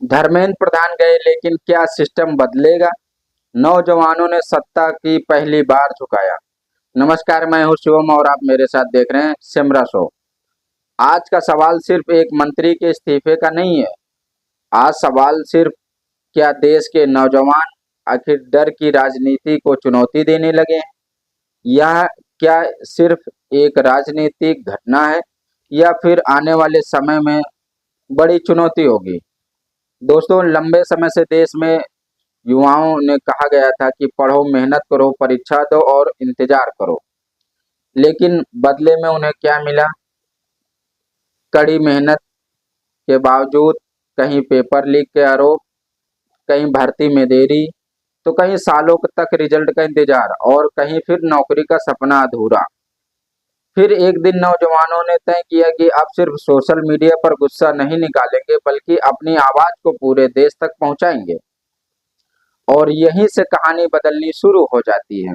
धर्मेंद्र प्रधान गए लेकिन क्या सिस्टम बदलेगा? नौजवानों ने सत्ता की पहली बार झुकाया। नमस्कार, मैं हूं शिवम और आप मेरे साथ देख रहे हैं सिमरा शो। आज का सवाल सिर्फ एक मंत्री के इस्तीफे का नहीं है। आज सवाल सिर्फ क्या देश के नौजवान आखिर डर की राजनीति को चुनौती देने लगे हैं? यह क्या सिर्फ एक राजनीतिक घटना है या फिर आने वाले समय में बड़ी चुनौती होगी? दोस्तों, लंबे समय से देश में युवाओं ने कहा गया था कि पढ़ो, मेहनत करो, परीक्षा दो और इंतजार करो। लेकिन बदले में उन्हें क्या मिला? कड़ी मेहनत के बावजूद कहीं पेपर लीक के आरोप, कहीं भर्ती में देरी, तो कहीं सालों तक रिजल्ट का इंतजार और कहीं फिर नौकरी का सपना अधूरा। फिर एक दिन नौजवानों ने तय किया कि अब सिर्फ सोशल मीडिया पर गुस्सा नहीं निकालेंगे बल्कि अपनी आवाज को पूरे देश तक पहुंचाएंगे। और यहीं से कहानी बदलनी शुरू हो जाती है।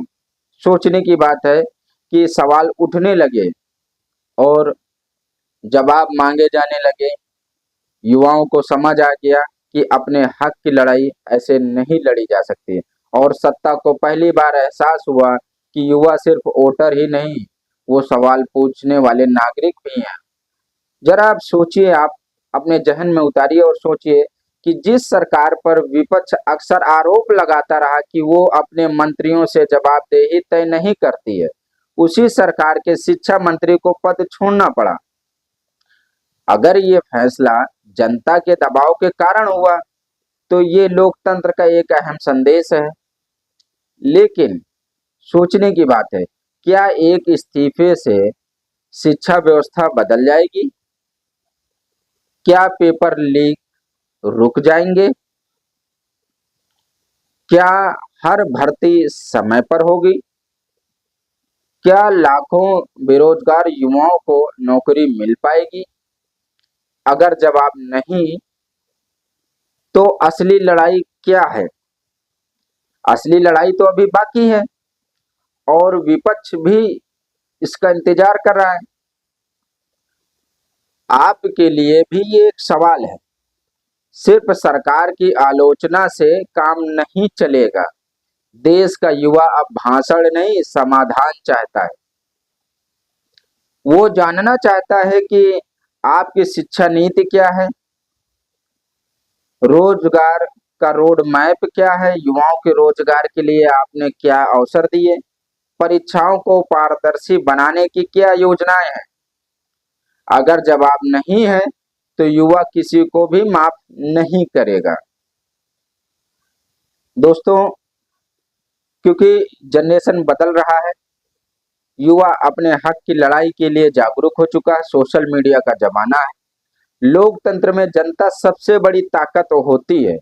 सोचने की बात है कि सवाल उठने लगे और जवाब मांगे जाने लगे। युवाओं को समझ आ गया कि अपने हक की लड़ाई ऐसे नहीं लड़ी जा सकती और सत्ता को पहली बार एहसास हुआ कि युवा सिर्फ वोटर ही नहीं, वो सवाल पूछने वाले नागरिक भी हैं। जरा आप सोचिए, आप अपने जहन में उतारिए और सोचिए कि जिस सरकार पर विपक्ष अक्सर आरोप लगाता रहा कि वो अपने मंत्रियों से जवाबदेही तय नहीं करती है, उसी सरकार के शिक्षा मंत्री को पद छोड़ना पड़ा। अगर ये फैसला जनता के दबाव के कारण हुआ तो ये लोकतंत्र का एक अहम संदेश है। लेकिन सोचने की बात है, क्या एक इस्तीफे से शिक्षा व्यवस्था बदल जाएगी? क्या पेपर लीक रुक जाएंगे? क्या हर भर्ती समय पर होगी? क्या लाखों बेरोजगार युवाओं को नौकरी मिल पाएगी? अगर जवाब नहीं, तो असली लड़ाई क्या है? असली लड़ाई तो अभी बाकी है और विपक्ष भी इसका इंतजार कर रहा है। आपके लिए भी ये एक सवाल है। सिर्फ सरकार की आलोचना से काम नहीं चलेगा। देश का युवा अब भाषण नहीं, समाधान चाहता है। वो जानना चाहता है कि आपकी शिक्षा नीति क्या है, रोजगार का रोड मैप क्या है, युवाओं के रोजगार के लिए आपने क्या अवसर दिए, परीक्षाओं को पारदर्शी बनाने की क्या योजनाएं हैं। अगर जवाब नहीं है तो युवा किसी को भी माफ नहीं करेगा। दोस्तों, क्योंकि जनरेशन बदल रहा है, युवा अपने हक की लड़ाई के लिए जागरूक हो चुका है। सोशल मीडिया का जमाना है। लोकतंत्र में जनता सबसे बड़ी ताकत होती है।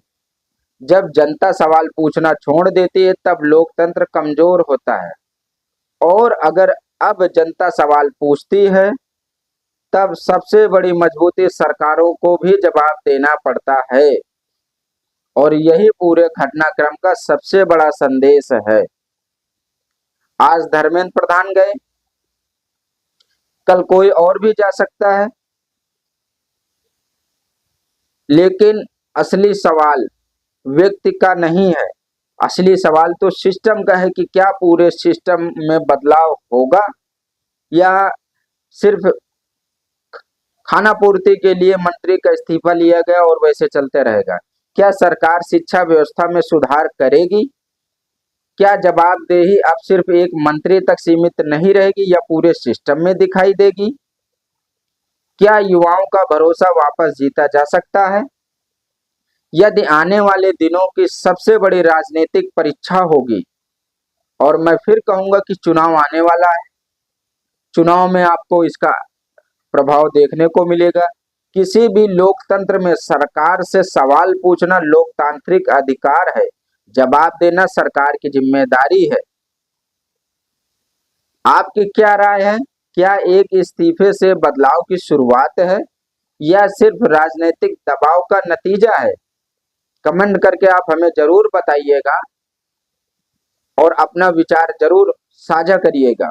जब जनता सवाल पूछना छोड़ देती है तब लोकतंत्र कमजोर होता है। और अगर अब जनता सवाल पूछती है तब सबसे बड़ी मजबूती सरकारों को भी जवाब देना पड़ता है। और यही पूरे घटनाक्रम का सबसे बड़ा संदेश है। आज धर्मेंद्र प्रधान गए, कल कोई और भी जा सकता है। लेकिन असली सवाल व्यक्ति का नहीं है। असली सवाल तो सिस्टम का है कि क्या पूरे सिस्टम में बदलाव होगा या सिर्फ खाना पूर्ति के लिए मंत्री का इस्तीफा लिया गया और वैसे चलते रहेगा। क्या सरकार शिक्षा व्यवस्था में सुधार करेगी? क्या जवाबदेही अब सिर्फ एक मंत्री तक सीमित नहीं रहेगी या पूरे सिस्टम में दिखाई देगी? क्या युवाओं का भरोसा वापस जीता जा सकता है? यदि आने वाले दिनों की सबसे बड़ी राजनीतिक परीक्षा होगी। और मैं फिर कहूंगा कि चुनाव आने वाला है। चुनाव में आपको इसका प्रभाव देखने को मिलेगा। किसी भी लोकतंत्र में सरकार से सवाल पूछना लोकतांत्रिक अधिकार है। जवाब देना सरकार की जिम्मेदारी है। आपकी क्या राय है? क्या एक इस्तीफे से बदलाव की शुरुआत है या सिर्फ राजनीतिक दबाव का नतीजा है? कमेंट करके आप हमें जरूर बताइएगा और अपना विचार जरूर साझा करिएगा।